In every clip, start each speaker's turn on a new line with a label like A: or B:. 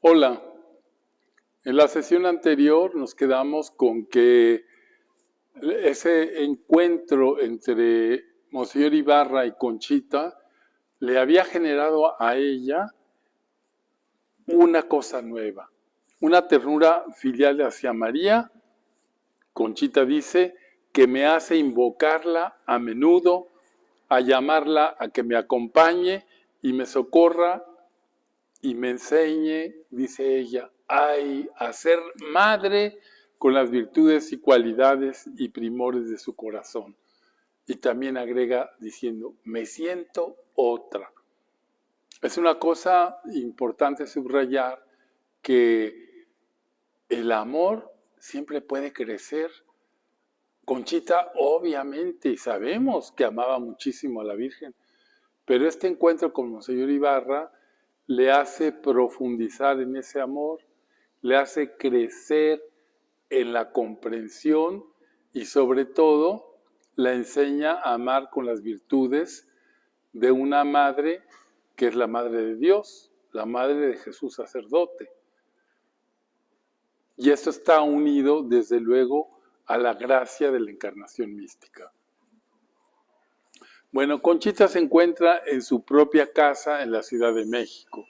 A: Hola, en la sesión anterior nos quedamos con que ese encuentro entre Monseñor Ibarra y Conchita le había generado a ella una cosa nueva, una ternura filial hacia María. Conchita dice que me hace invocarla a menudo, a llamarla a que me acompañe y me socorra y me enseñe, dice ella, a ser madre con las virtudes y cualidades y primores de su corazón. Y también agrega diciendo, me siento otra. Es una cosa importante subrayar que el amor siempre puede crecer. Conchita obviamente sabemos que amaba muchísimo a la Virgen, pero este encuentro con Monseñor Ibarra le hace profundizar en ese amor, le hace crecer en la comprensión y sobre todo la enseña a amar con las virtudes de una madre que es la madre de Dios, la madre de Jesús sacerdote. Y esto está unido desde luego a la gracia de la encarnación mística. Bueno, Conchita se encuentra en su propia casa en la Ciudad de México.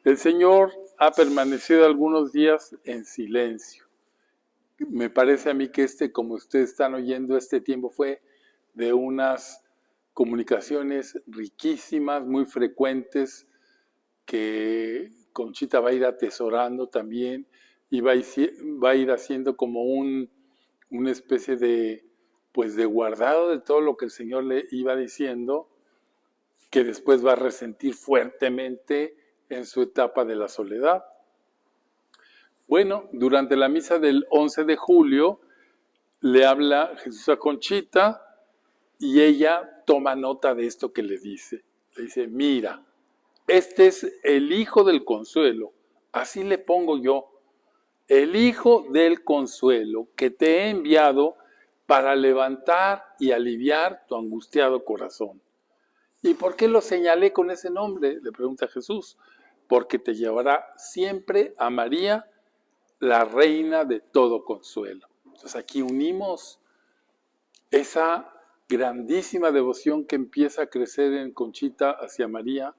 A: El Señor ha permanecido algunos días en silencio. Me parece a mí que como ustedes están oyendo, este tiempo fue de unas comunicaciones riquísimas, muy frecuentes, que Conchita va a ir atesorando también y va a ir haciendo como una especie de guardado de todo lo que el Señor le iba diciendo, que después va a resentir fuertemente en su etapa de la soledad. Bueno, durante la misa del 11 de julio le habla Jesús a Conchita y ella toma nota de esto que le dice. Le dice, mira, este es el Hijo del Consuelo, así le pongo yo, el Hijo del Consuelo que te he enviado para levantar y aliviar tu angustiado corazón. ¿Y por qué lo señalé con ese nombre? Le pregunta Jesús. Porque te llevará siempre a María, la reina de todo consuelo. Entonces aquí unimos esa grandísima devoción que empieza a crecer en Conchita hacia María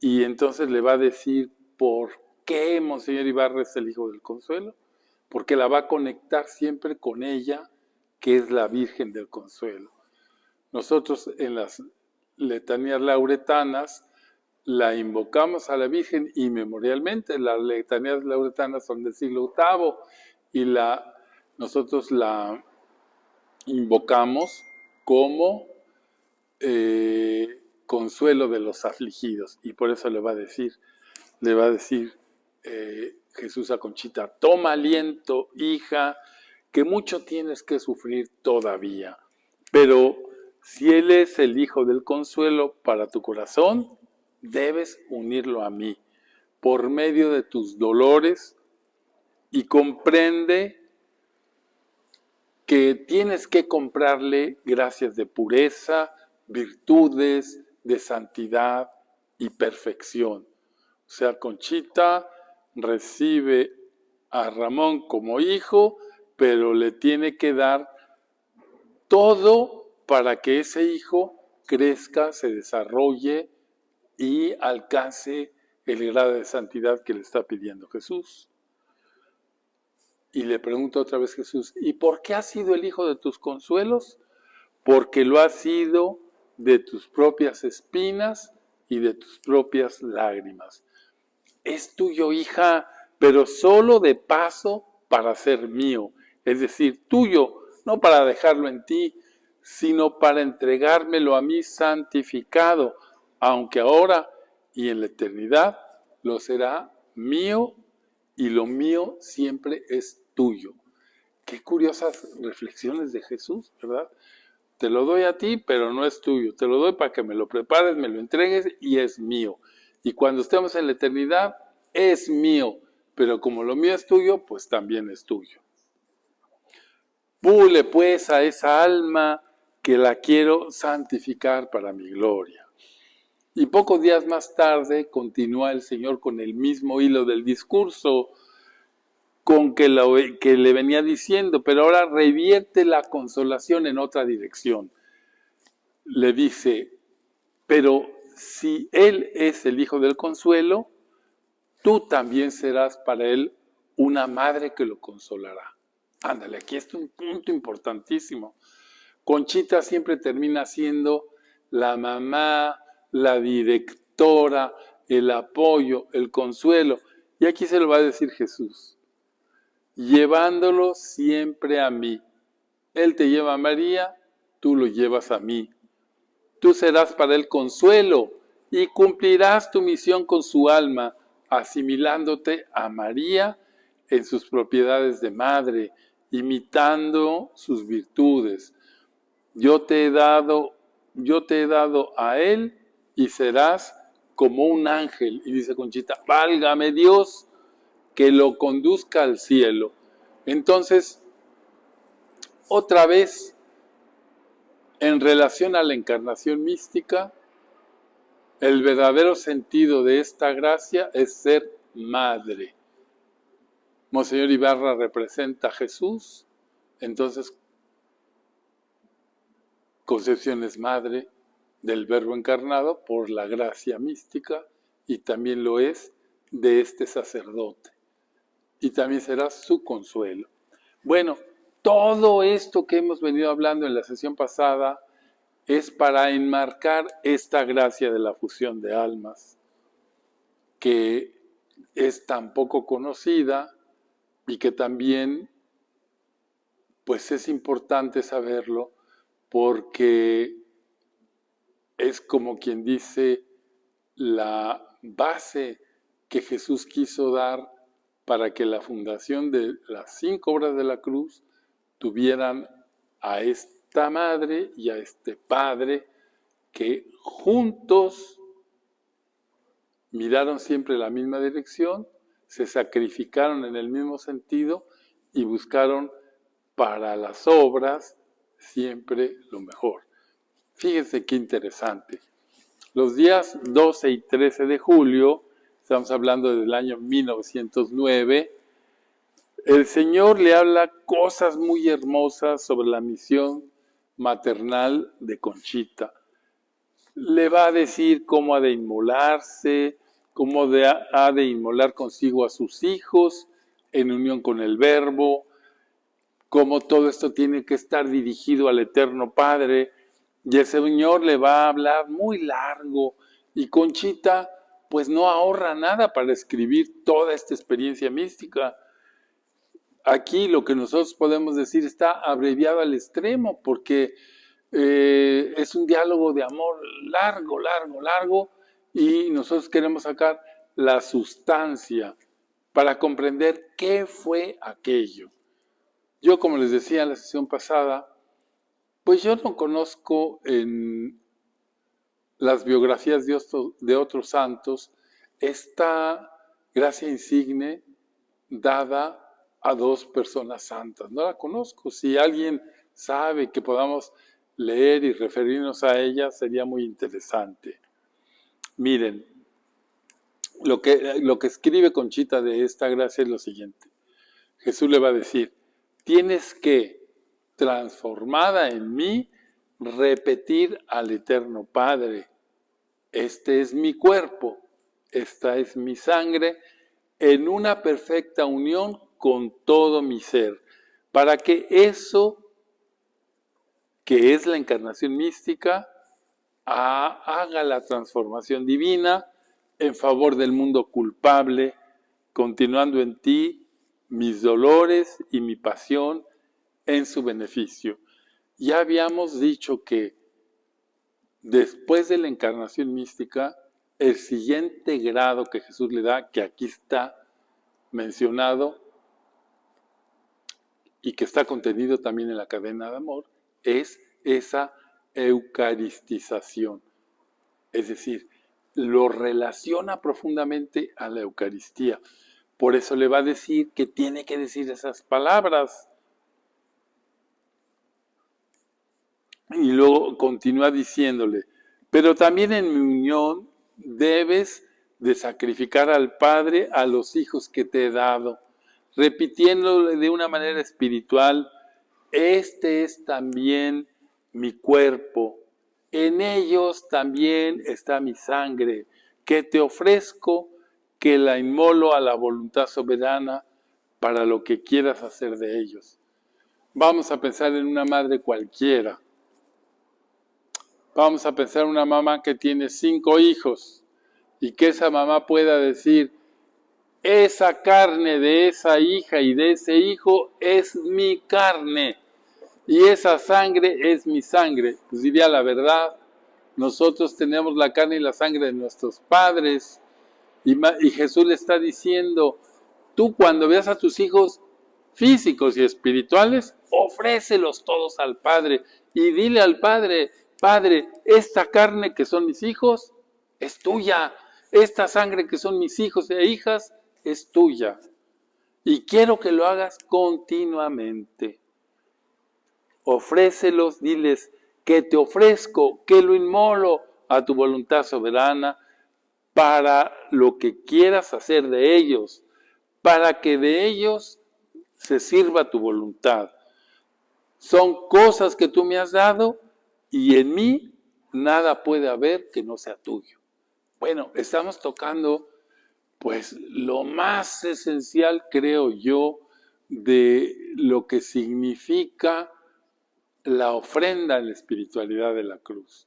A: y entonces le va a decir por qué Monseñor Ibarra es el Hijo del Consuelo, porque la va a conectar siempre con ella, que es la Virgen del Consuelo. Nosotros en las letanías lauretanas la invocamos a la Virgen inmemorialmente. Las letanías lauretanas son del siglo VIII y nosotros la invocamos como consuelo de los afligidos. Y por eso le va a decir Jesús a Conchita, toma aliento, hija, que mucho tienes que sufrir todavía. Pero si Él es el Hijo del Consuelo para tu corazón, debes unirlo a mí por medio de tus dolores y comprende que tienes que comprarle gracias de pureza, virtudes, de santidad y perfección. O sea, Conchita recibe a Ramón como hijo, pero le tiene que dar todo para que ese hijo crezca, se desarrolle y alcance el grado de santidad que le está pidiendo Jesús. Y le pregunta otra vez Jesús, ¿y por qué has sido el hijo de tus consuelos? Porque lo has sido de tus propias espinas y de tus propias lágrimas. Es tuyo, hija, pero solo de paso para ser mío. Es decir, tuyo, no para dejarlo en ti, sino para entregármelo a mí santificado, aunque ahora y en la eternidad lo será mío y lo mío siempre es tuyo. Qué curiosas reflexiones de Jesús, ¿verdad? Te lo doy a ti, pero no es tuyo. Te lo doy para que me lo prepares, me lo entregues y es mío. Y cuando estemos en la eternidad, es mío. Pero como lo mío es tuyo, pues también es tuyo. Pule pues a esa alma que la quiero santificar para mi gloria. Y pocos días más tarde continúa el Señor con el mismo hilo del discurso con que le venía diciendo, pero ahora revierte la consolación en otra dirección. Le dice, pero si Él es el Hijo del Consuelo, tú también serás para Él una madre que lo consolará. Ándale, aquí está un punto importantísimo. Conchita siempre termina siendo la mamá, la directora, el apoyo, el consuelo. Y aquí se lo va a decir Jesús, llevándolo siempre a mí. Él te lleva a María, tú lo llevas a mí. Tú serás para él consuelo y cumplirás tu misión con su alma, asimilándote a María en sus propiedades de madre, imitando sus virtudes. Yo te he dado a él y serás como un ángel. Y dice Conchita, válgame Dios, que lo conduzca al cielo. Entonces, otra vez, en relación a la encarnación mística, el verdadero sentido de esta gracia es ser madre. Monseñor Ibarra representa a Jesús, entonces Concepción es madre del Verbo encarnado por la gracia mística y también lo es de este sacerdote. Y también será su consuelo. Bueno, todo esto que hemos venido hablando en la sesión pasada es para enmarcar esta gracia de la fusión de almas, que es tan poco conocida y que también pues es importante saberlo porque es como quien dice la base que Jesús quiso dar para que la fundación de las 5 obras de la cruz tuvieran a esta madre y a este padre que juntos miraron siempre la misma dirección, se sacrificaron en el mismo sentido y buscaron para las obras siempre lo mejor. Fíjense qué interesante. Los días 12 y 13 de julio, estamos hablando del año 1909, el Señor le habla cosas muy hermosas sobre la misión maternal de Conchita. Le va a decir cómo ha de inmolarse, cómo ha de inmolar consigo a sus hijos en unión con el Verbo, cómo todo esto tiene que estar dirigido al Eterno Padre. Y el Señor le va a hablar muy largo y Conchita pues no ahorra nada para escribir toda esta experiencia mística. Aquí lo que nosotros podemos decir está abreviado al extremo porque es un diálogo de amor largo, largo, largo y nosotros queremos sacar la sustancia para comprender qué fue aquello. Yo, como les decía en la sesión pasada, pues yo no conozco en las biografías de otros santos esta gracia insigne dada a 2 personas santas. No la conozco. Si alguien sabe que podamos leer y referirnos a ella, sería muy interesante. Miren, lo que escribe Conchita de esta gracia es lo siguiente. Jesús le va a decir, tienes que, transformada en mí, repetir al Eterno Padre, este es mi cuerpo, esta es mi sangre, en una perfecta unión con todo mi ser, para que eso que es la encarnación mística haga la transformación divina en favor del mundo culpable, continuando en ti mis dolores y mi pasión en su beneficio. Ya habíamos dicho que después de la encarnación mística, el siguiente grado que Jesús le da, que aquí está mencionado y que está contenido también en la cadena de amor, es esa eucaristización. Es decir, lo relaciona profundamente a la Eucaristía. Por eso le va a decir que tiene que decir esas palabras. Y luego continúa diciéndole, Pero también en mi unión debes de sacrificar al Padre a los hijos que te he dado, repitiéndole de una manera espiritual: este es también mi cuerpo, en ellos también está mi sangre, que te ofrezco, que la inmolo a la voluntad soberana para lo que quieras hacer de ellos. Vamos a pensar en una madre cualquiera. Vamos a pensar en una mamá que tiene 5 hijos y que esa mamá pueda decir: esa carne de esa hija y de ese hijo es mi carne y esa sangre es mi sangre. Pues diría la verdad, nosotros tenemos la carne y la sangre de nuestros padres y Jesús le está diciendo: tú cuando veas a tus hijos físicos y espirituales, ofrécelos todos al Padre y dile al Padre: Padre, esta carne que son mis hijos es tuya, esta sangre que son mis hijos e hijas es tuya. Y quiero que lo hagas continuamente. Ofrécelos, diles que te ofrezco, que lo inmolo a tu voluntad soberana para lo que quieras hacer de ellos, para que de ellos se sirva tu voluntad. Son cosas que tú me has dado y en mí nada puede haber que no sea tuyo. Bueno, estamos tocando pues lo más esencial, creo yo, de lo que significa la ofrenda en la espiritualidad de la cruz.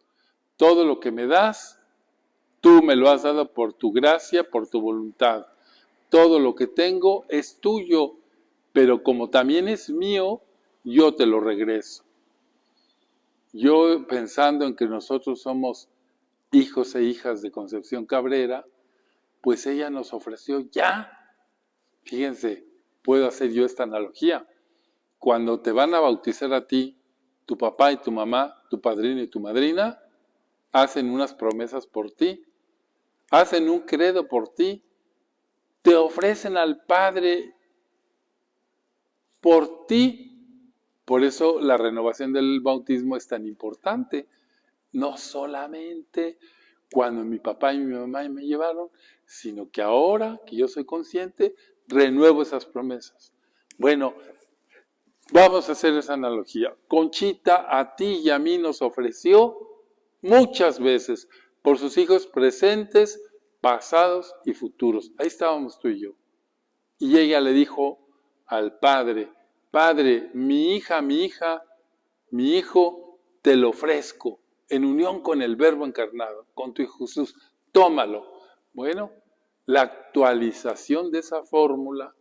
A: Todo lo que me das, tú me lo has dado por tu gracia, por tu voluntad. Todo lo que tengo es tuyo, pero como también es mío, yo te lo regreso. Yo, pensando en que nosotros somos hijos e hijas de Concepción Cabrera, pues ella nos ofreció ya. Fíjense, puedo hacer yo esta analogía. Cuando te van a bautizar a ti, tu papá y tu mamá, tu padrino y tu madrina, hacen unas promesas por ti, hacen un credo por ti, te ofrecen al Padre por ti. Por eso la renovación del bautismo es tan importante. No solamente cuando mi papá y mi mamá me llevaron, sino que ahora que yo soy consciente, renuevo esas promesas. Bueno, vamos a hacer esa analogía. Conchita a ti y a mí nos ofreció muchas veces por sus hijos presentes, pasados y futuros. Ahí estábamos tú y yo. Y ella le dijo al Padre: Padre, mi hija, mi hijo, te lo ofrezco en unión con el Verbo encarnado, con tu Hijo Jesús, tómalo. Bueno, la actualización de esa fórmula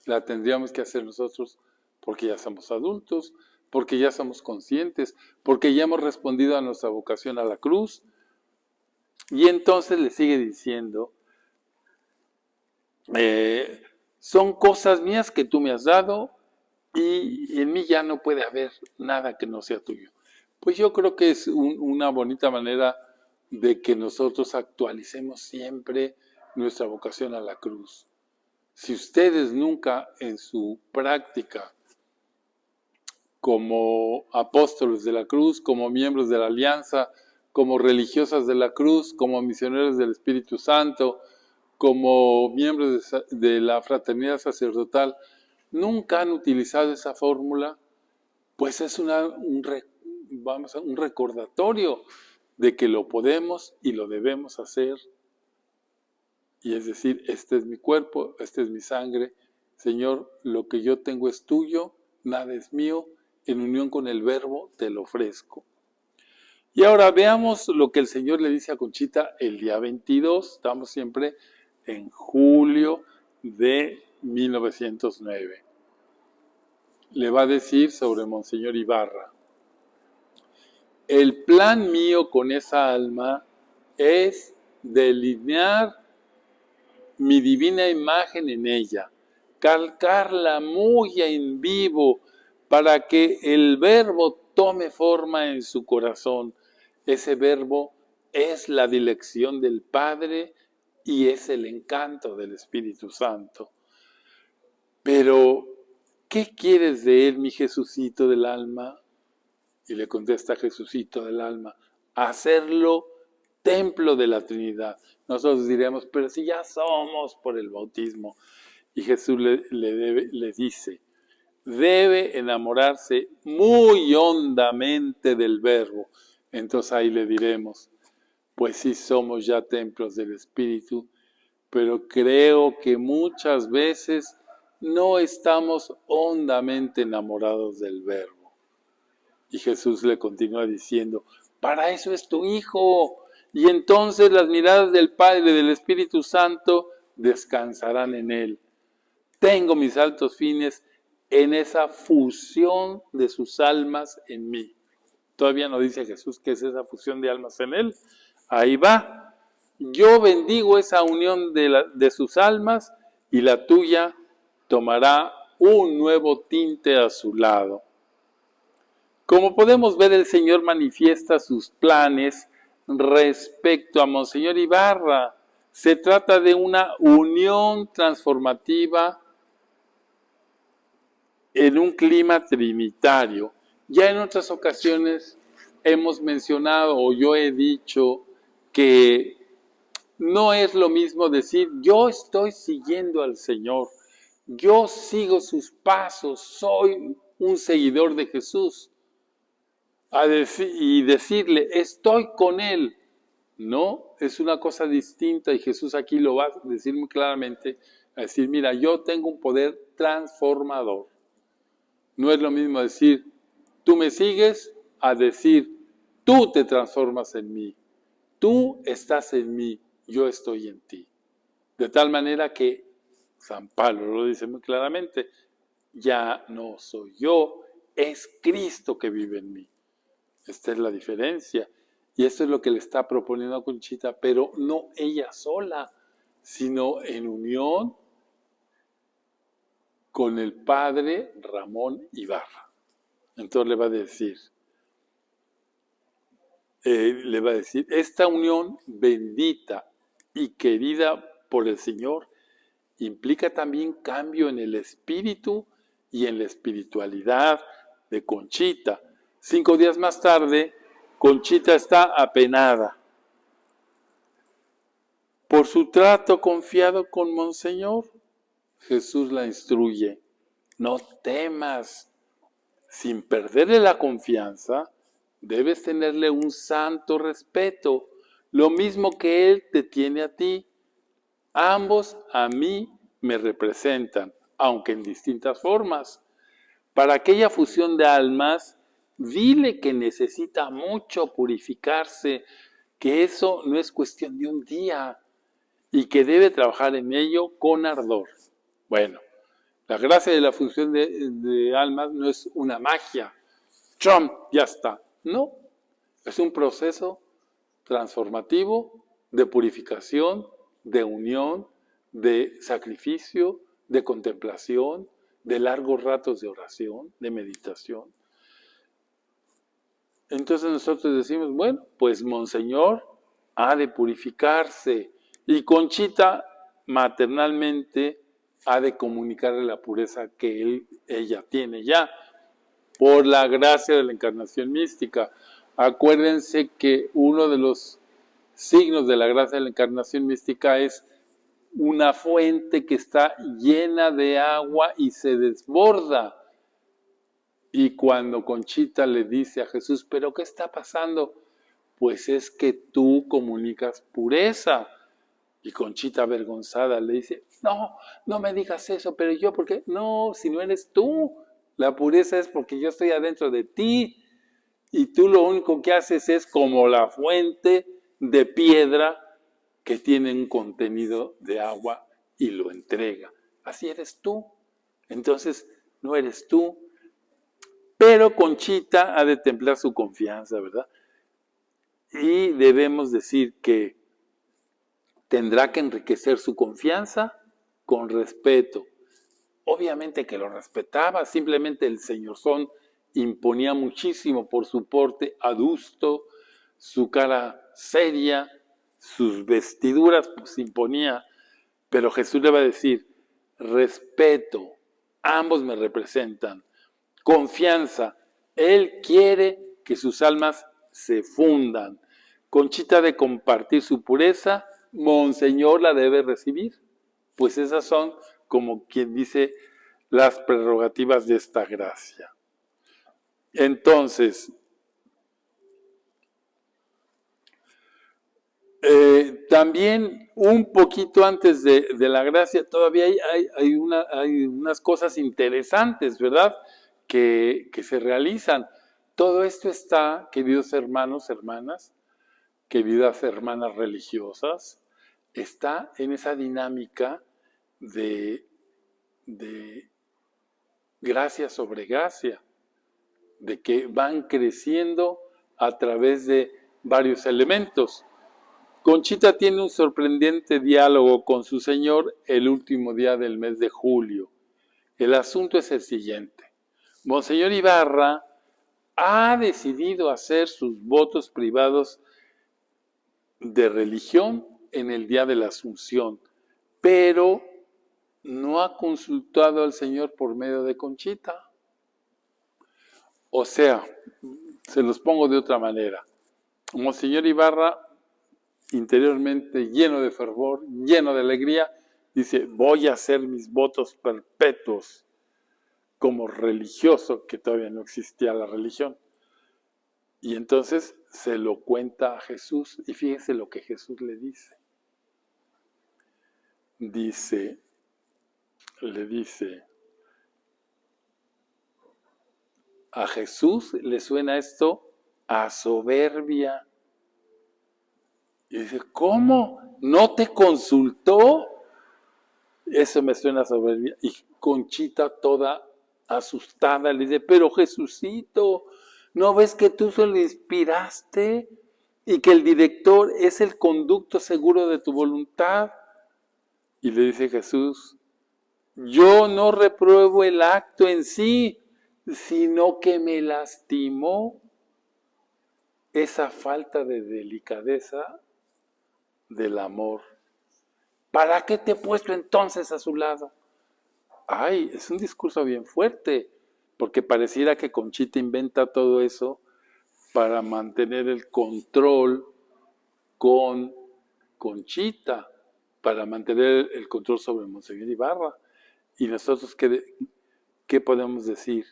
A: la tendríamos que hacer nosotros porque ya somos adultos, porque ya somos conscientes, porque ya hemos respondido a nuestra vocación a la cruz. Y entonces le sigue diciendo: son cosas mías que tú me has dado y en mí ya no puede haber nada que no sea tuyo. Pues yo creo que es una bonita manera de que nosotros actualicemos siempre nuestra vocación a la cruz. Si ustedes nunca en su práctica como apóstoles de la cruz, como miembros de la alianza, como religiosas de la cruz, como misioneros del Espíritu Santo, como miembros de la fraternidad sacerdotal, nunca han utilizado esa fórmula, pues es un recordatorio de que lo podemos y lo debemos hacer. Y es decir, este es mi cuerpo, esta es mi sangre. Señor, lo que yo tengo es tuyo, nada es mío, en unión con el Verbo te lo ofrezco. Y ahora veamos lo que el Señor le dice a Conchita el día 22, estamos siempre en julio de 1909. Le va a decir sobre Monseñor Ibarra: el plan mío con esa alma es delinear mi divina imagen en ella, calcarla muy en vivo para que el Verbo tome forma en su corazón. Ese Verbo es la dilección del Padre y es el encanto del Espíritu Santo. Pero, ¿qué quieres de él, mi Jesucito del alma? Y le contesta Jesucito del alma: hacerlo templo de la Trinidad. Nosotros diremos, pero si ya somos por el bautismo. Y Jesús le dice, debe enamorarse muy hondamente del Verbo. Entonces ahí le diremos, pues sí somos ya templos del Espíritu, pero creo que muchas veces no estamos hondamente enamorados del Verbo. Y Jesús le continúa diciendo, para eso es tu Hijo. Y entonces las miradas del Padre y del Espíritu Santo descansarán en Él. Tengo mis altos fines en esa fusión de sus almas en mí. Todavía no dice Jesús qué es esa fusión de almas en Él. Ahí va. Yo bendigo esa unión de sus almas y la tuya tomará un nuevo tinte a su lado. Como podemos ver, el Señor manifiesta sus planes respecto a Monseñor Ibarra. Se trata de una unión transformativa en un clima trinitario. Ya en otras ocasiones hemos mencionado, o yo he dicho, que no es lo mismo decir, yo estoy siguiendo al Señor, yo sigo sus pasos, soy un seguidor de Jesús, y decirle, estoy con Él. No, es una cosa distinta y Jesús aquí lo va a decir muy claramente, a decir, mira, yo tengo un poder transformador. No es lo mismo decir, tú me sigues, a decir, tú te transformas en mí, tú estás en mí, yo estoy en ti. De tal manera que San Pablo lo dice muy claramente, ya no soy yo, es Cristo que vive en mí. Esta es la diferencia. Y esto es lo que le está proponiendo a Conchita, pero no ella sola, sino en unión con el padre Ramón Ibarra. Entonces le va a decir, esta unión bendita y querida por el Señor implica también cambio en el espíritu y en la espiritualidad de Conchita. 5 días más tarde, Conchita está apenada por su trato confiado con Monseñor. Jesús la instruye, no temas, sin perderle la confianza, debes tenerle un santo respeto, lo mismo que Él te tiene a ti. Ambos a mí me representan, aunque en distintas formas. Para aquella fusión de almas, dile que necesita mucho purificarse, que eso no es cuestión de un día y que debe trabajar en ello con ardor. Bueno, la gracia de la fusión de almas no es una magia. ¡Chum! Ya está. No, es un proceso transformativo de purificación, de unión, de sacrificio, de contemplación, de largos ratos de oración, de meditación. Entonces nosotros decimos, bueno, pues Monseñor ha de purificarse y Conchita maternalmente ha de comunicarle la pureza que ella tiene ya por la gracia de la encarnación mística. Acuérdense que uno de los signos de la gracia de la encarnación mística es una fuente que está llena de agua y se desborda. Y cuando Conchita le dice a Jesús, ¿pero qué está pasando? Pues es que tú comunicas pureza. Y Conchita avergonzada le dice, no, no me digas eso, pero yo, ¿por qué? No, si no eres tú. La pureza es porque yo estoy adentro de ti. Y tú lo único que haces es como la fuente de piedra que tiene un contenido de agua y lo entrega. Así eres tú. Entonces, no eres tú. Pero Conchita ha de templar su confianza, ¿verdad? Y debemos decir que tendrá que enriquecer su confianza con respeto. Obviamente que lo respetaba, simplemente el señorzón imponía muchísimo por su porte adusto, su cara seria, sus vestiduras pues imponía, pero Jesús le va a decir, respeto, ambos me representan, confianza, Él quiere que sus almas se fundan, Conchita ha de compartir su pureza, Monseñor la debe recibir. Pues esas son, como quien dice, las prerrogativas de esta gracia. Entonces, también un poquito antes de la gracia, todavía hay unas cosas interesantes, ¿verdad? Que se realizan. Todo esto está, queridos hermanos, hermanas, queridas hermanas religiosas, está en esa dinámica de gracia sobre gracia, de que van creciendo a través de varios elementos. Conchita tiene un sorprendente diálogo con su señor el último día del mes de julio. El asunto es el siguiente. Monseñor Ibarra ha decidido hacer sus votos privados de religión en el día de la Asunción, pero no ha consultado al Señor por medio de Conchita. O sea, se los pongo de otra manera. Monseñor Ibarra, interiormente lleno de fervor, lleno de alegría, dice, voy a hacer mis votos perpetuos como religioso, que todavía no existía la religión. Y entonces se lo cuenta a Jesús, y fíjense lo que Jesús le dice. Le dice, a Jesús le suena esto a soberbia. Y dice, ¿cómo? ¿No te consultó? Eso me suena a soberbia. Y Conchita toda asustada le dice, pero Jesucito, ¿no ves que tú se lo inspiraste? Y que el director es el conducto seguro de tu voluntad. Y le dice Jesús, yo no repruebo el acto en sí, sino que me lastimó esa falta de delicadeza del amor. ¿Para qué te he puesto entonces a su lado? Ay, es un discurso bien fuerte, porque pareciera que Conchita inventa todo eso para mantener el control con Conchita, para mantener el control sobre Monseñor Ibarra. ¿Y nosotros qué podemos decir?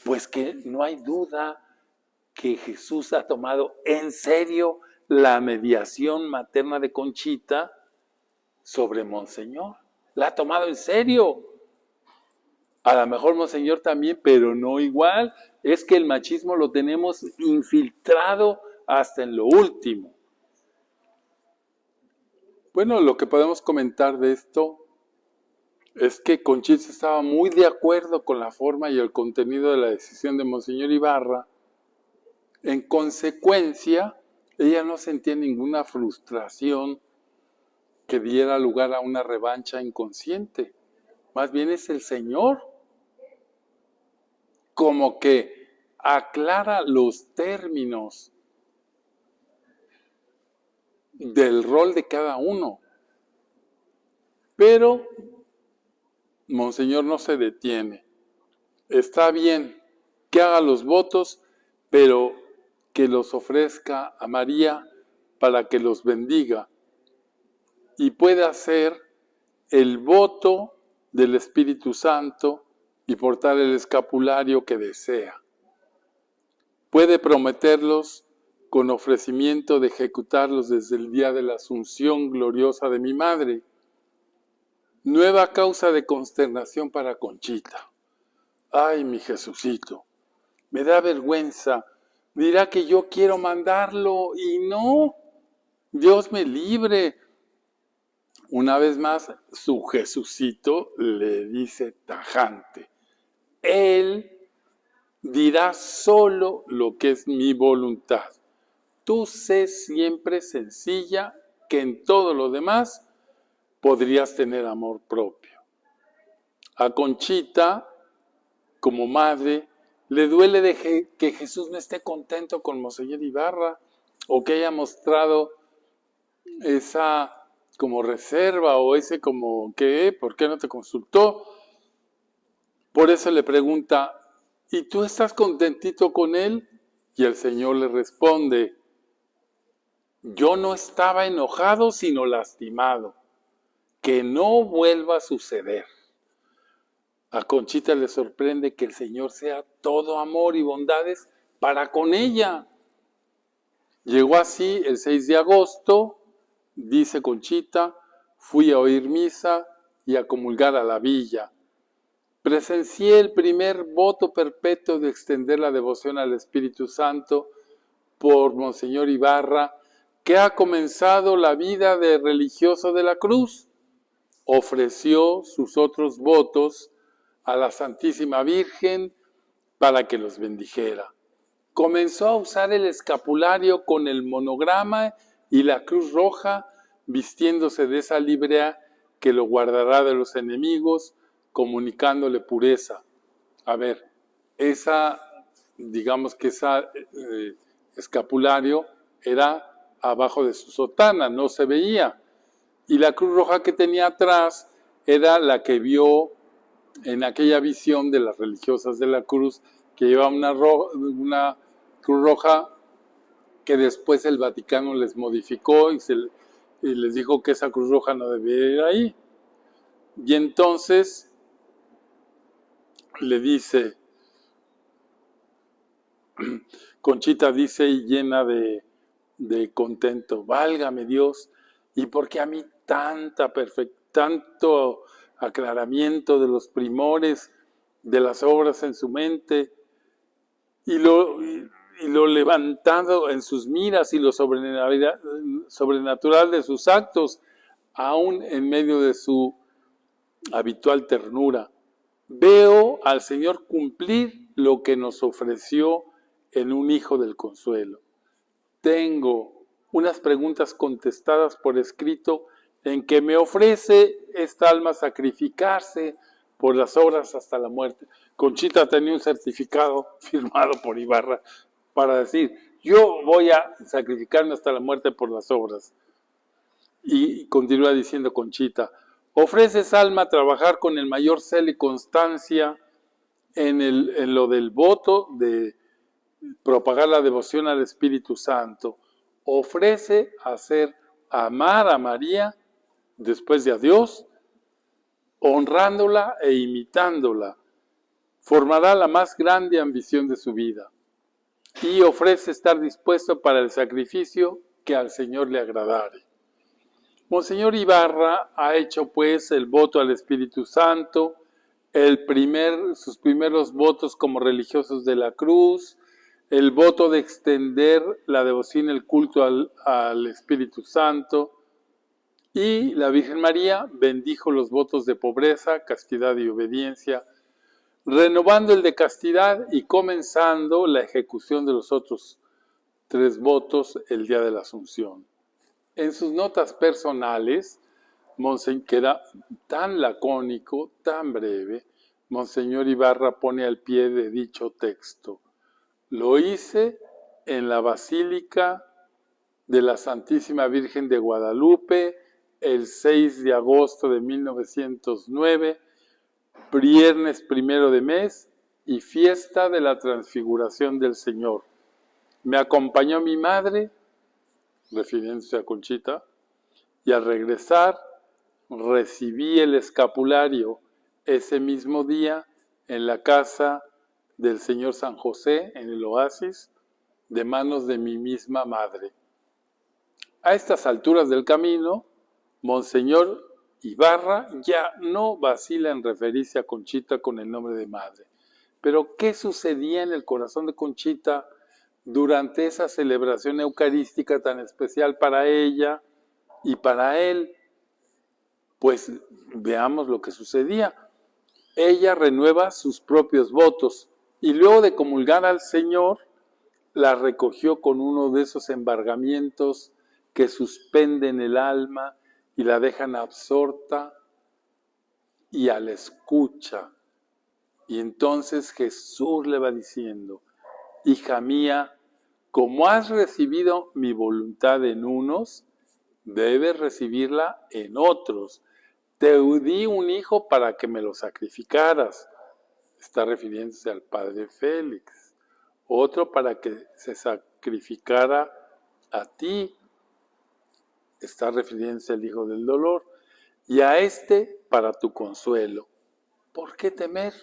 A: Pues que no hay duda que Jesús ha tomado en serio la mediación materna de Conchita sobre Monseñor. La ha tomado en serio. A lo mejor Monseñor también, pero no igual. Es que el machismo lo tenemos infiltrado hasta en lo último. Bueno, lo que podemos comentar de esto es que Conchita estaba muy de acuerdo con la forma y el contenido de la decisión de Monseñor Ibarra. En consecuencia, ella no sentía ninguna frustración que diera lugar a una revancha inconsciente. Más bien es el Señor como que aclara los términos del rol de cada uno. Pero Monseñor no se detiene. Está bien que haga los votos, pero que los ofrezca a María para que los bendiga y pueda hacer el voto del Espíritu Santo y portar el escapulario que desea. Puede prometerlos con ofrecimiento de ejecutarlos desde el día de la Asunción gloriosa de mi madre. Nueva causa de consternación para Conchita. Ay, mi Jesucito, me da vergüenza. Dirá que yo quiero mandarlo y no. Dios me libre. Una vez más, su Jesucito le dice tajante. Él dirá solo lo que es mi voluntad. Tú sé siempre sencilla, que en todo lo demás podrías tener amor propio. A Conchita, como madre, le duele que Jesús no esté contento con Monseñor Ibarra o que haya mostrado esa como reserva o ese como ¿qué? ¿Por qué no te consultó? Por eso le pregunta, ¿y tú estás contentito con él? Y el Señor le responde, Yo no estaba enojado, sino lastimado. Que no vuelva a suceder. A Conchita le sorprende que el Señor sea todo amor y bondades para con ella. Llegó así el 6 de agosto, dice Conchita, fui a oír misa y a comulgar a la villa. Presencié el primer voto perpetuo de extender la devoción al Espíritu Santo por Monseñor Ibarra, que ha comenzado la vida de religioso de la cruz. Ofreció sus otros votos a la Santísima Virgen para que los bendijera. Comenzó a usar el escapulario con el monograma y la cruz roja, vistiéndose de esa librea que lo guardará de los enemigos, comunicándole pureza. A ver, digamos que esa escapulario era abajo de su sotana, no se veía. Y la cruz roja que tenía atrás era la que vio en aquella visión de las religiosas de la cruz, que lleva una cruz roja que después el Vaticano les modificó y les dijo que esa cruz roja no debía ir ahí. Y entonces le dice, Conchita dice llena de contento, válgame Dios, ¿y por qué a mí tanto aclaramiento de los primores de las obras en su mente y lo levantado en sus miras y lo sobrenatural de sus actos, aún en medio de su habitual ternura? Veo al Señor cumplir lo que nos ofreció en un Hijo del Consuelo. Tengo unas preguntas contestadas por escrito en que me ofrece esta alma sacrificarse por las obras hasta la muerte. Conchita tenía un certificado firmado por Ibarra para decir, yo voy a sacrificarme hasta la muerte por las obras. Y continúa diciendo Conchita, ofreces alma trabajar con el mayor celo y constancia en lo del voto de propagar la devoción al Espíritu Santo. Ofrece amar a María después de a Dios, honrándola e imitándola. Formará la más grande ambición de su vida. Y ofrece estar dispuesto para el sacrificio que al Señor le agradare. Monseñor Ibarra ha hecho pues el voto al Espíritu Santo, sus primeros votos como religiosos de la cruz, el voto de extender la devoción y el culto al Espíritu Santo, y la Virgen María bendijo los votos de pobreza, castidad y obediencia, renovando el de castidad y comenzando la ejecución de los otros 3 votos el día de la Asunción. En sus notas personales, que era tan lacónico, tan breve, Monseñor Ibarra pone al pie de dicho texto: lo hice en la Basílica de la Santísima Virgen de Guadalupe el 6 de agosto de 1909, viernes 1 de mes y fiesta de la Transfiguración del Señor. Me acompañó mi madre, refiriéndose a Conchita, y al regresar recibí el escapulario ese mismo día en la casa del Señor San José, en el Oasis, de manos de mi misma madre. A estas alturas del camino, Monseñor Ibarra ya no vacila en referirse a Conchita con el nombre de madre. Pero, ¿qué sucedía en el corazón de Conchita durante esa celebración eucarística tan especial para ella y para él? Pues veamos lo que sucedía. Ella renueva sus propios votos y luego de comulgar al Señor, la recogió con uno de esos embargamientos que suspenden el alma y la dejan absorta y a la escucha. Y entonces Jesús le va diciendo: hija mía, como has recibido mi voluntad en unos, debes recibirla en otros. Te di un hijo para que me lo sacrificaras. Está refiriéndose al padre Félix. Otro para que se sacrificara a ti. está refiriéndose al hijo del dolor, y a este para tu consuelo. ¿Por qué temer?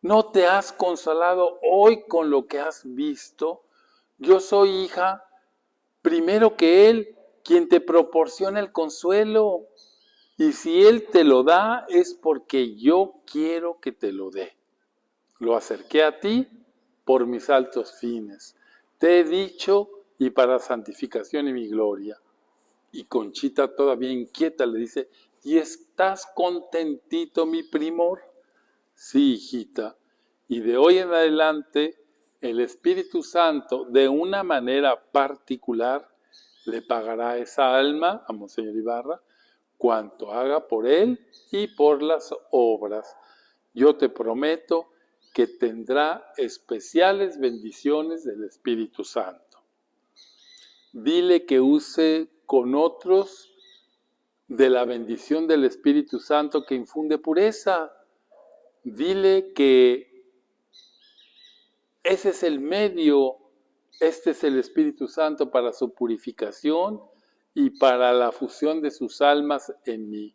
A: ¿No te has consolado hoy con lo que has visto? Yo soy, hija, primero que Él, quien te proporciona el consuelo. Y si Él te lo da, es porque yo quiero que te lo dé. Lo acerqué a ti por mis altos fines. Te he dicho y para santificación y mi gloria. Y Conchita, todavía inquieta, le dice, ¿y estás contentito, mi primor? Sí, hijita. Y de hoy en adelante, el Espíritu Santo, de una manera particular, le pagará a esa alma, a Monseñor Ibarra, cuanto haga por él y por las obras. Yo te prometo que tendrá especiales bendiciones del Espíritu Santo. Dile que use con otros de la bendición del Espíritu Santo que infunde pureza. Dile que ese es el medio, este es el Espíritu Santo para su purificación y para la fusión de sus almas en mí.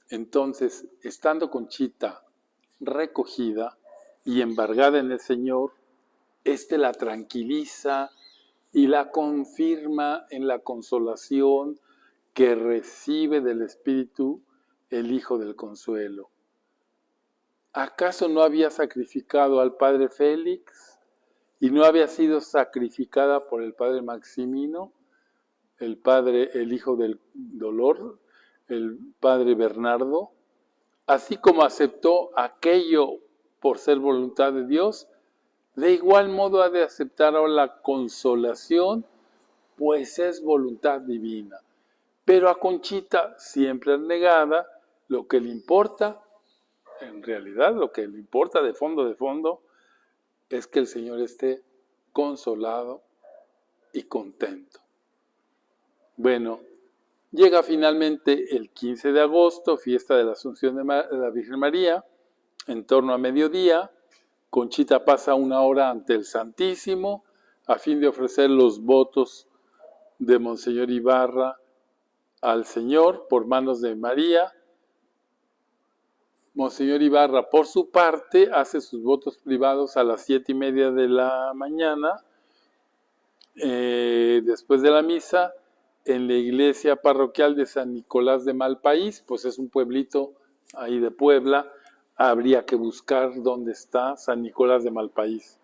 A: Entonces, estando Conchita recogida y embargada en el Señor, éste la tranquiliza y la confirma en la consolación que recibe del Espíritu el Hijo del Consuelo. ¿Acaso no había sacrificado al Padre Félix y no había sido sacrificada por el Padre Maximino, el Hijo del Dolor, el Padre Bernardo? Así como aceptó aquello por ser voluntad de Dios, de igual modo ha de aceptar ahora la consolación, pues es voluntad divina. Pero a Conchita, siempre negada, lo que le importa, en realidad lo que le importa de fondo, es que el Señor esté consolado y contento. Bueno, llega finalmente el 15 de agosto, fiesta de la Asunción de la Virgen María, en torno a mediodía. Conchita pasa una hora ante el Santísimo a fin de ofrecer los votos de Monseñor Ibarra al Señor por manos de María. Monseñor Ibarra, por su parte, hace sus votos privados a las 7:30 de la mañana, después de la misa, en la iglesia parroquial de San Nicolás de Malpaís, pues es un pueblito ahí de Puebla. Habría que buscar dónde está San Nicolás de Malpaís.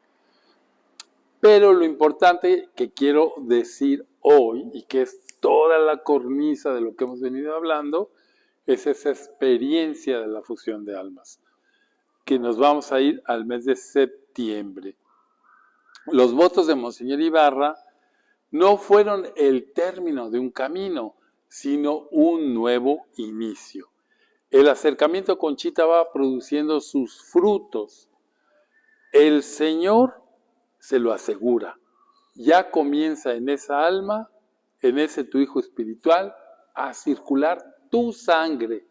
A: Pero lo importante que quiero decir hoy, y que es toda la cornisa de lo que hemos venido hablando, es esa experiencia de la fusión de almas, que nos vamos a ir al mes de septiembre. Los votos de Monseñor Ibarra no fueron el término de un camino, sino un nuevo inicio. El acercamiento a Conchita va produciendo sus frutos. El Señor se lo asegura. Ya comienza en esa alma, en ese tu hijo espiritual, a circular tu sangre.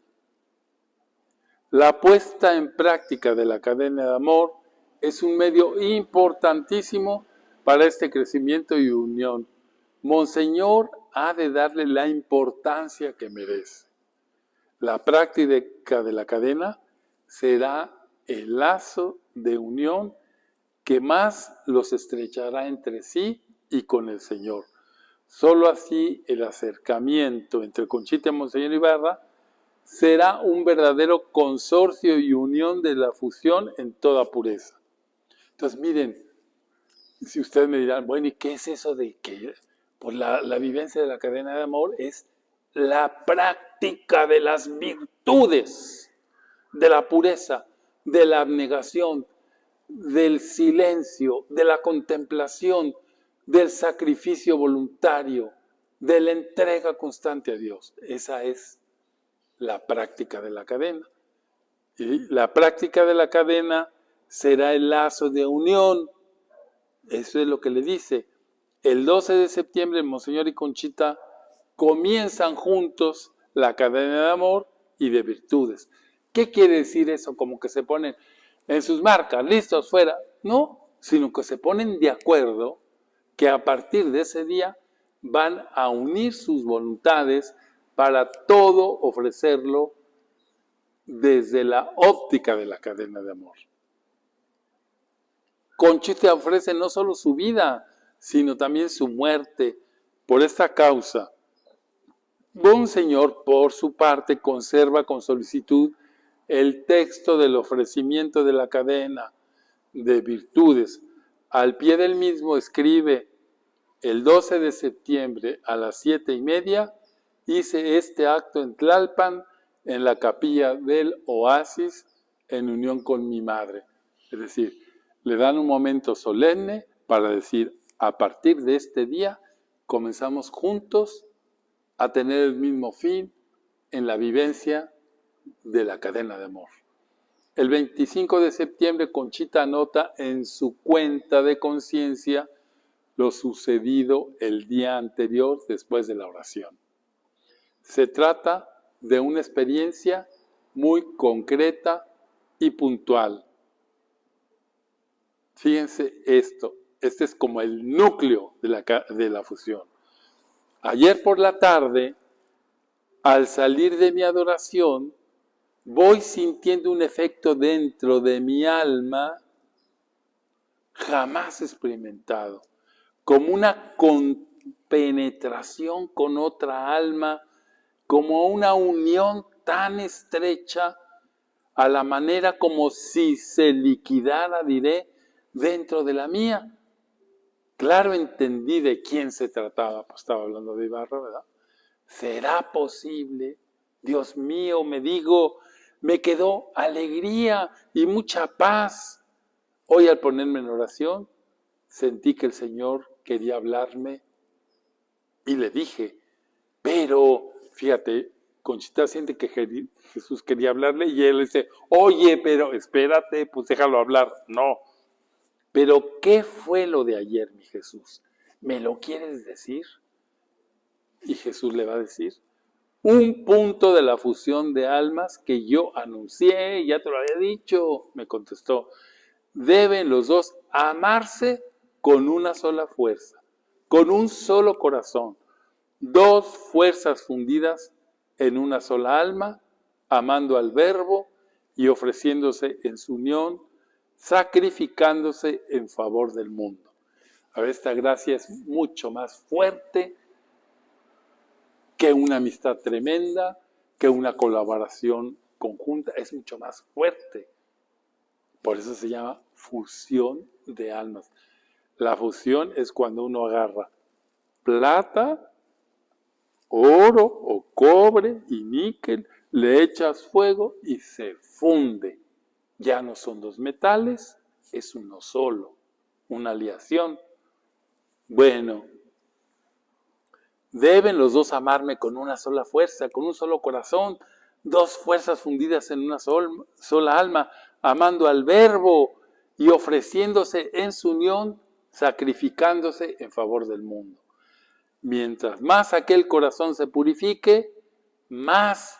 A: La puesta en práctica de la cadena de amor es un medio importantísimo para este crecimiento y unión. Monseñor ha de darle la importancia que merece. La práctica de la cadena será el lazo de unión que más los estrechará entre sí y con el Señor. Solo así el acercamiento entre Conchita y Monseñor Ibarra será un verdadero consorcio y unión de la fusión en toda pureza. Entonces, miren, si ustedes me dirán, bueno, ¿y qué es eso de que pues la vivencia de la cadena de amor es la práctica de las virtudes, de la pureza, de la abnegación, del silencio, de la contemplación, del sacrificio voluntario, de la entrega constante a Dios? Esa es la práctica de la cadena. Y la práctica de la cadena será el lazo de unión. Eso es lo que le dice. El 12 de septiembre, Monseñor y Conchita comienzan juntos la cadena de amor y de virtudes. ¿Qué quiere decir eso? Como que se ponen en sus marcas, listos, fuera. No, sino que se ponen de acuerdo que a partir de ese día van a unir sus voluntades para todo ofrecerlo desde la óptica de la cadena de amor. Conchita ofrece no solo su vida, sino también su muerte por esta causa. Monseñor, por su parte, conserva con solicitud el texto del ofrecimiento de la cadena de virtudes. Al pie del mismo escribe: el 12 de septiembre a las 7:30 hice este acto en Tlalpan, en la capilla del Oasis, en unión con mi madre. Es decir, le dan un momento solemne para decir: a partir de este día comenzamos juntos a tener el mismo fin en la vivencia de la cadena de amor. El 25 de septiembre, Conchita anota en su cuenta de conciencia lo sucedido el día anterior después de la oración. Se trata de una experiencia muy concreta y puntual. Fíjense esto, este es como el núcleo de la fusión. Ayer por la tarde, al salir de mi adoración, voy sintiendo un efecto dentro de mi alma jamás experimentado, como una compenetración con otra alma, como una unión tan estrecha, a la manera como si se liquidara, diré, dentro de la mía. Claro, entendí de quién se trataba, pues estaba hablando de Ibarra, ¿verdad? ¿Será posible? Dios mío, me digo, me quedó alegría y mucha paz. Hoy al ponerme en oración, sentí que el Señor quería hablarme y le dije, pero, fíjate, Conchita siente que Jesús quería hablarle y él dice, oye, pero espérate, pues déjalo hablar. No, pero ¿qué fue lo de ayer, mi Jesús? ¿Me lo quieres decir? Y Jesús le va a decir, un punto de la fusión de almas que yo anuncié, ya te lo había dicho, me contestó. Deben los dos amarse con una sola fuerza, con un solo corazón, dos fuerzas fundidas en una sola alma, amando al Verbo y ofreciéndose en su unión, sacrificándose en favor del mundo. A ver, esta gracia es mucho más fuerte que una amistad tremenda, que una colaboración conjunta, es mucho más fuerte. Por eso se llama fusión de almas. La fusión es cuando uno agarra plata, oro o cobre y níquel, le echas fuego y se funde. Ya no son dos metales, es uno solo, una aleación. Bueno, deben los dos amarme con una sola fuerza, con un solo corazón, dos fuerzas fundidas en una sola alma, amando al Verbo y ofreciéndose en su unión, sacrificándose en favor del mundo. Mientras más aquel corazón se purifique, más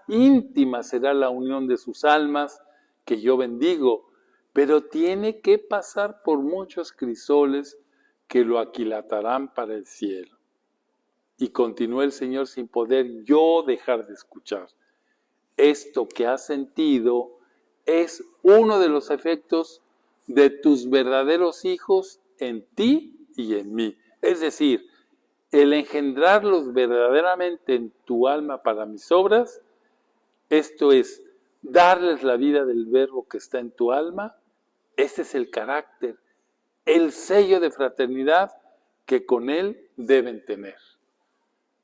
A: íntima será la unión de sus almas que yo bendigo, pero tiene que pasar por muchos crisoles que lo aquilatarán para el cielo. Y continuó el Señor sin poder yo dejar de escuchar. Esto que has sentido es uno de los efectos de tus verdaderos hijos en ti y en mí. Es decir, el engendrarlos verdaderamente en tu alma para mis obras, esto es, darles la vida del Verbo que está en tu alma, este es el carácter, el sello de fraternidad que con él deben tener.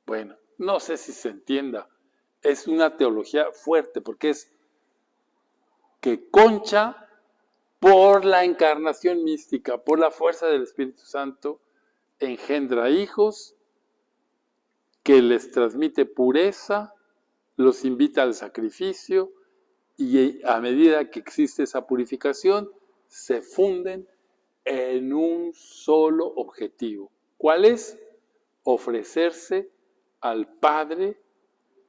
A: Bueno, no sé si se entienda, es una teología fuerte, porque es que Concha, por la encarnación mística, por la fuerza del Espíritu Santo, engendra hijos que les transmite pureza, los invita al sacrificio y a medida que existe esa purificación, se funden en un solo objetivo. ¿Cuál es? Ofrecerse al Padre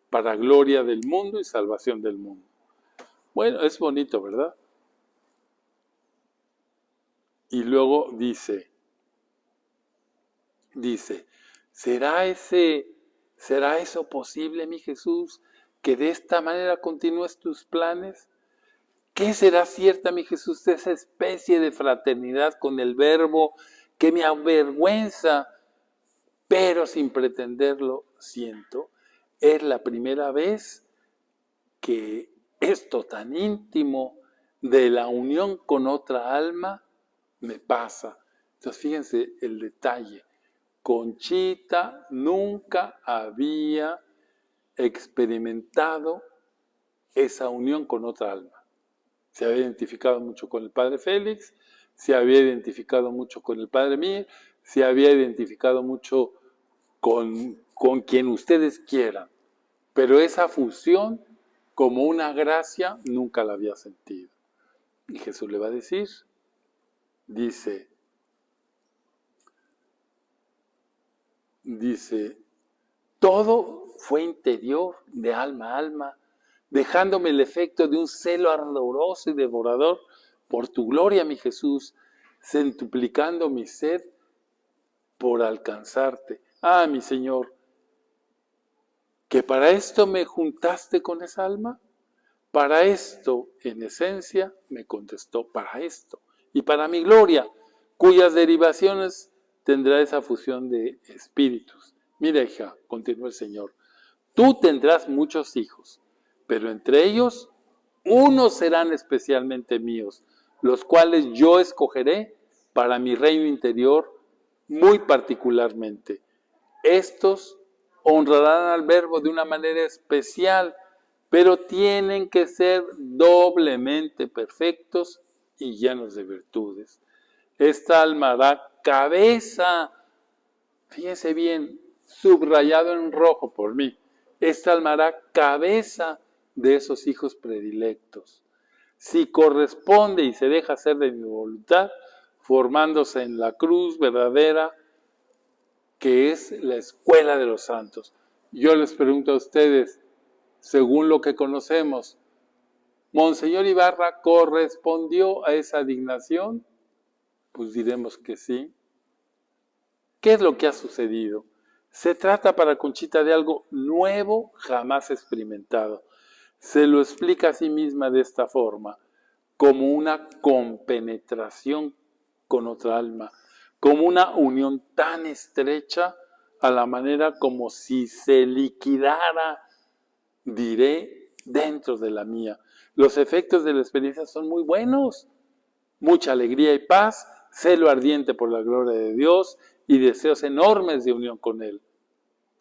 A: para gloria del mundo y salvación del mundo. Bueno, es bonito, ¿verdad? Y luego dice, ¿Será eso posible, mi Jesús, que de esta manera continúes tus planes? ¿Qué será cierta, mi Jesús, de esa especie de fraternidad con el Verbo que me avergüenza, pero sin pretenderlo siento? Es la primera vez que esto tan íntimo de la unión con otra alma me pasa. Entonces fíjense el detalle. Conchita nunca había experimentado esa unión con otra alma. Se había identificado mucho con el padre Félix, se había identificado mucho con el padre Mir, se había identificado mucho con quien ustedes quieran, pero esa fusión como una gracia nunca la había sentido. Y Jesús le va a decir, dice, todo fue interior, de alma a alma, dejándome el efecto de un celo ardoroso y devorador por tu gloria, mi Jesús, centuplicando mi sed por alcanzarte. Ah, mi Señor, que para esto me juntaste con esa alma. Para esto, en esencia, me contestó, para esto. Y para mi gloria, cuyas derivaciones tendrá esa fusión de espíritus. Mira, hija, continuó el Señor, tú tendrás muchos hijos, pero entre ellos, unos serán especialmente míos, los cuales yo escogeré para mi reino interior muy particularmente. Estos honrarán al Verbo de una manera especial, pero tienen que ser doblemente perfectos y llenos de virtudes. Esta alma hará cabeza, fíjense bien, subrayado en rojo por mí, esta alma hará cabeza de esos hijos predilectos. Si corresponde y se deja hacer de mi voluntad, formándose en la cruz verdadera, que es la escuela de los santos. Yo les pregunto a ustedes, según lo que conocemos, ¿Monseñor Ibarra correspondió a esa asignación? Pues diremos que sí. ¿Qué es lo que ha sucedido? Se trata para Conchita de algo nuevo, jamás experimentado. Se lo explica a sí misma de esta forma, como una compenetración con otra alma, como una unión tan estrecha a la manera como si se liquidara, diré, dentro de la mía. Los efectos de la experiencia son muy buenos. Mucha alegría y paz, celo ardiente por la gloria de Dios y deseos enormes de unión con Él.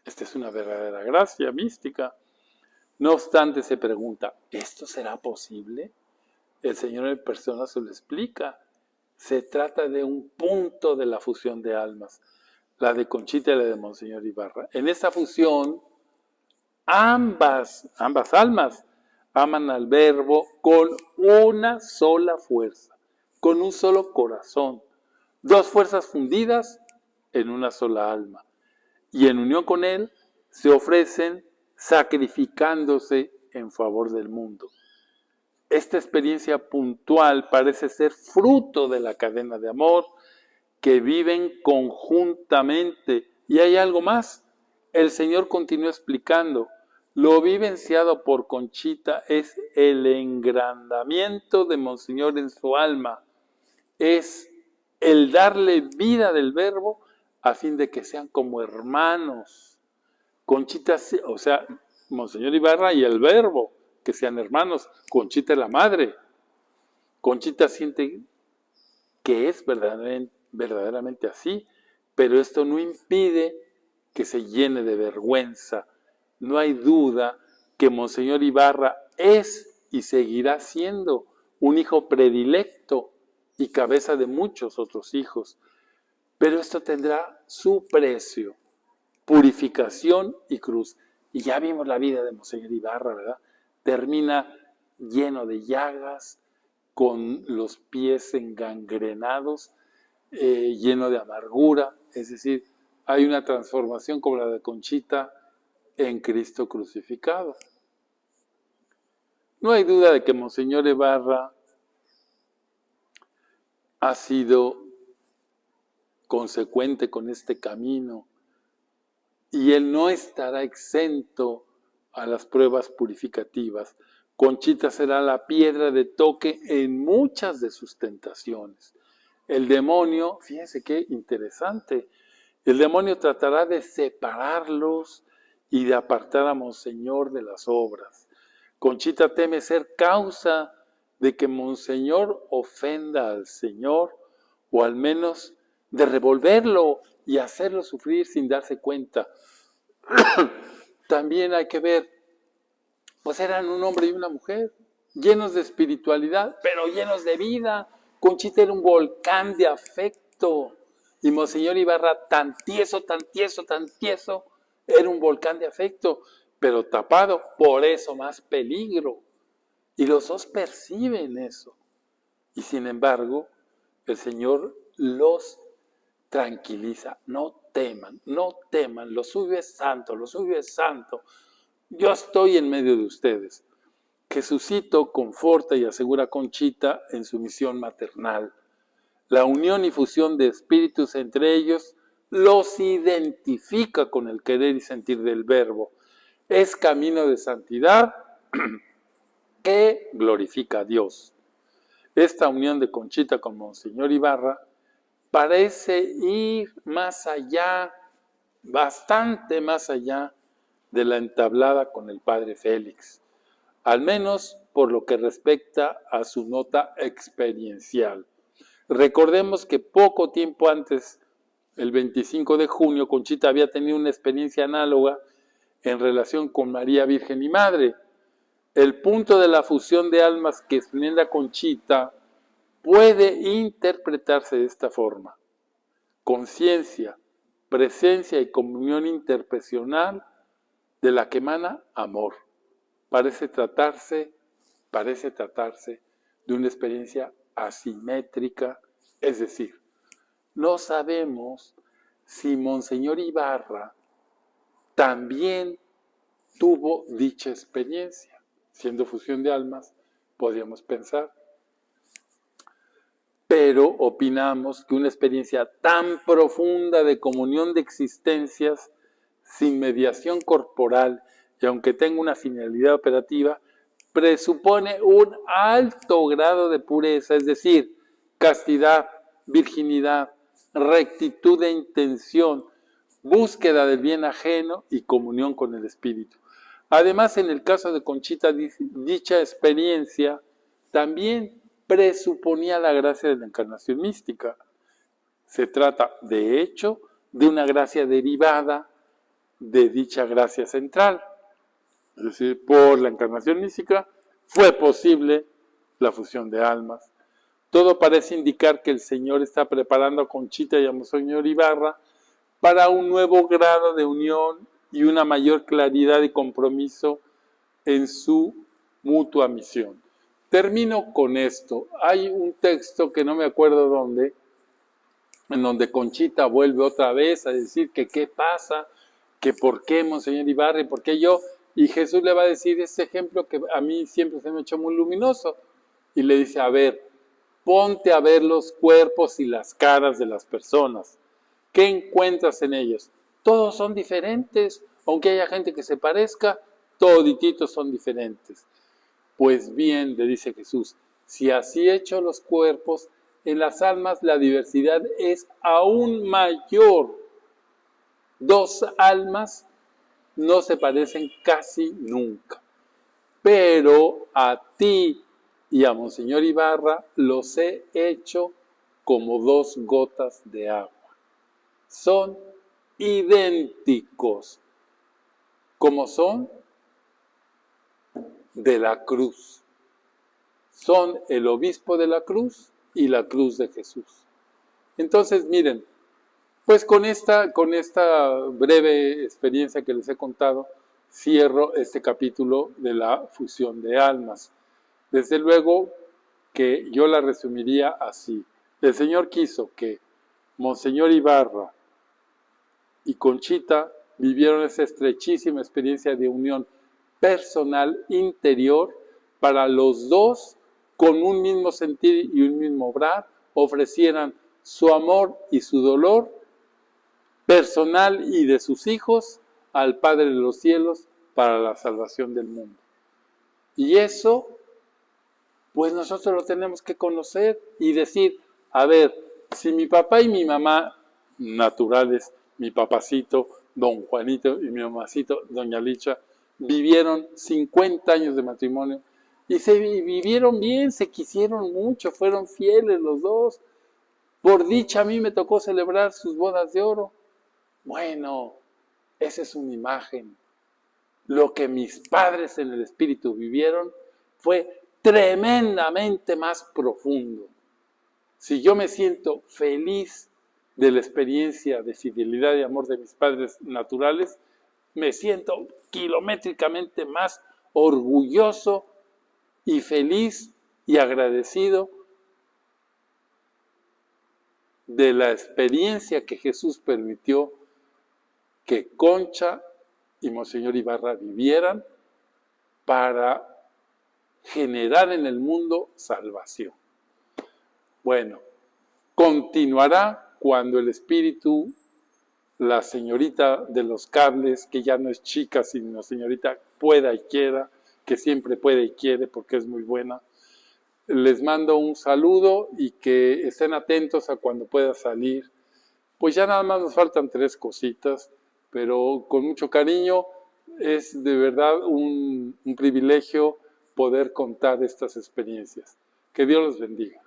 A: Esta es una verdadera gracia mística. No obstante, se pregunta, ¿esto será posible? El Señor en persona se lo explica. Se trata de un punto de la fusión de almas, la de Conchita y la de Monseñor Ibarra. En esta fusión, ambas almas aman al Verbo con una sola fuerza, con un solo corazón, dos fuerzas fundidas en una sola alma. Y en unión con Él se ofrecen sacrificándose en favor del mundo. Esta experiencia puntual parece ser fruto de la cadena de amor que viven conjuntamente. Y hay algo más. El Señor continúa explicando. Lo vivenciado por Conchita es el engrandamiento de Monseñor en su alma. Es el darle vida del Verbo a fin de que sean como hermanos. Conchita, o sea, Monseñor Ibarra y el Verbo, que sean hermanos. Conchita es la madre. Conchita siente que es verdaderamente así, pero esto no impide que se llene de vergüenza. No hay duda que Monseñor Ibarra es y seguirá siendo un hijo predilecto y cabeza de muchos otros hijos, pero esto tendrá su precio, purificación y cruz. Y ya vimos la vida de Monseñor Ibarra, ¿verdad? Termina lleno de llagas, con los pies engangrenados, lleno de amargura. Es decir, hay una transformación como la de Conchita en Cristo crucificado. No hay duda de que Monseñor Ibarra ha sido consecuente con este camino y él no estará exento a las pruebas purificativas. Conchita será la piedra de toque en muchas de sus tentaciones. El demonio, fíjense qué interesante, el demonio tratará de separarlos y de apartar a Monseñor de las obras. Conchita teme ser causa de que Monseñor ofenda al Señor, o al menos de revolverlo y hacerlo sufrir sin darse cuenta. También hay que ver, pues eran un hombre y una mujer, llenos de espiritualidad, pero llenos de vida. Conchita era un volcán de afecto, y Monseñor Ibarra, tan tieso, era un volcán de afecto, pero tapado, por eso más peligro. Y los dos perciben eso. Y sin embargo, el Señor los tranquiliza. No teman, lo suyo es santo, Yo estoy en medio de ustedes. Jesucito conforta y asegura a Conchita en su misión maternal. La unión y fusión de espíritus entre ellos los identifica con el querer y sentir del Verbo. Es camino de santidad que glorifica a Dios. Esta unión de Conchita con Monseñor Ibarra parece ir más allá, bastante más allá de la entablada con el padre Félix, al menos por lo que respecta a su nota experiencial. Recordemos que poco tiempo antes, el 25 de junio, Conchita había tenido una experiencia análoga en relación con María Virgen y Madre. El punto de la fusión de almas que experimenta Conchita puede interpretarse de esta forma: conciencia, presencia y comunión interpersonal de la que emana amor. Parece tratarse de una experiencia asimétrica, es decir, no sabemos si Monseñor Ibarra también tuvo dicha experiencia. Siendo fusión de almas, podríamos pensar. Pero opinamos que una experiencia tan profunda de comunión de existencias, sin mediación corporal, y aunque tenga una finalidad operativa, presupone un alto grado de pureza, es decir, castidad, virginidad, rectitud de intención, búsqueda del bien ajeno y comunión con el Espíritu. Además, en el caso de Conchita, dicha experiencia también presuponía la gracia de la encarnación mística. Se trata, de hecho, de una gracia derivada de dicha gracia central. Es decir, por la encarnación mística fue posible la fusión de almas. Todo parece indicar que el Señor está preparando a Conchita y a Monseñor Ibarra para un nuevo grado de unión y una mayor claridad y compromiso en su mutua misión. Termino con esto. Hay un texto que no me acuerdo dónde, en donde Conchita vuelve otra vez a decir que qué pasa, que por qué Monseñor Ibarra y por qué yo. Y Jesús le va a decir este ejemplo que a mí siempre se me ha hecho muy luminoso. Y le dice, a ver, ponte a ver los cuerpos y las caras de las personas. ¿Qué encuentras en ellos? Todos son diferentes, aunque haya gente que se parezca, todititos son diferentes. Pues bien, le dice Jesús, si así he hecho los cuerpos, en las almas la diversidad es aún mayor. Dos almas no se parecen casi nunca. Pero a ti y a Monseñor Ibarra los he hecho como dos gotas de agua. Son idénticos. ¿Cómo son? De la cruz. Son el obispo de la cruz y la cruz de Jesús. Entonces, miren, pues con esta breve experiencia que les he contado, cierro este capítulo de la fusión de almas. Desde luego que yo la resumiría así. El Señor quiso que Monseñor Ibarra y Conchita vivieron esa estrechísima experiencia de unión personal interior para los dos, con un mismo sentir y un mismo obrar, ofrecieran su amor y su dolor personal y de sus hijos al Padre de los cielos para la salvación del mundo. Y eso, pues nosotros lo tenemos que conocer y decir, a ver, si mi papá y mi mamá naturales, mi papacito, don Juanito, y mi mamacito, doña Licha, vivieron 50 años de matrimonio y se vivieron bien, se quisieron mucho, fueron fieles los dos. Por dicha a mí me tocó celebrar sus bodas de oro. Bueno, esa es una imagen. Lo que mis padres en el espíritu vivieron fue tremendamente más profundo. Si yo me siento feliz de la experiencia de fidelidad y amor de mis padres naturales, me siento kilométricamente más orgulloso y feliz y agradecido de la experiencia que Jesús permitió que Concha y Monseñor Ibarra vivieran para generar en el mundo salvación. Bueno, continuará cuando el espíritu, la señorita de los cables, que ya no es chica, sino señorita, pueda y quiera, que siempre puede y quiere porque es muy buena. Les mando un saludo y que estén atentos a cuando pueda salir. Pues ya nada más nos faltan 3 cositas, pero con mucho cariño. Es de verdad un privilegio poder contar estas experiencias. Que Dios los bendiga.